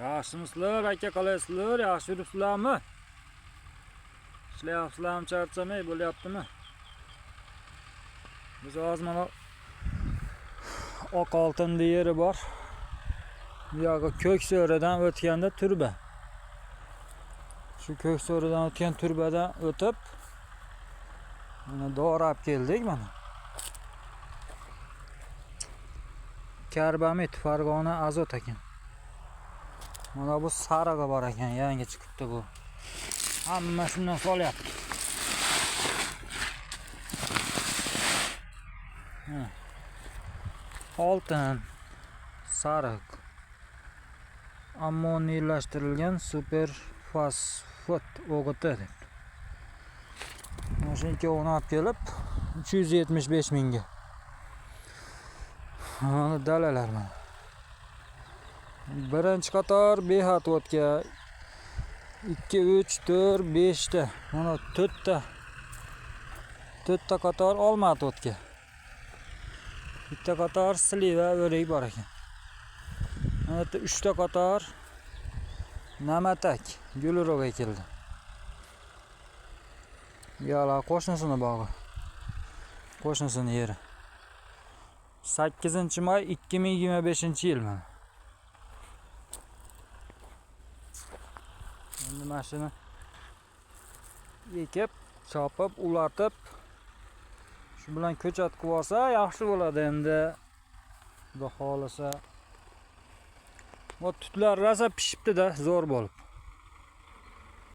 Yaxshimisizlar aka, qalaysizlar? Yaxshi yuribsizlarmi? Ishlayapsizlarmi, charchamay bo'lyaptimi? Biz hozir mana oq oltinli yeri bor. Bu yoqqa Ko'kso'ridan o'tganda turba. Shu Ko'kso'ridan o'tgan turbadan o'tib mana Dorab keldik mana. Karbamid Farg'ona azot ekan. Mana bu sarig'i bor ekan, yangi chiqibdi bu. Hamma shundan solyapti. Oltin, sariq, ammoniyylashtirilgan super fosfat o'g'iti deb. Mana shu ikkovini olib kelib 375 mingga. Mana dalalar mana. Birinchi qator behat vodka 2, 3, 4, 5 ta. Mana 4 ta qator olmat vodka. Bitta qator sliva o'rik bor ekan. Mana 3 ta qator namatak gulroga keldi. Yo'la qo'shnisini bog'i. Qo'shnisini yeri. 8-may 2025-yil mana. Endi mashina ekib, chopib, ulatib shu bilan ko'chat qilib olsa yaxshi bo'ladi endi. Xudo xolasa. Bu tutlar rosa pishibdi-da, zo'r bo'lib.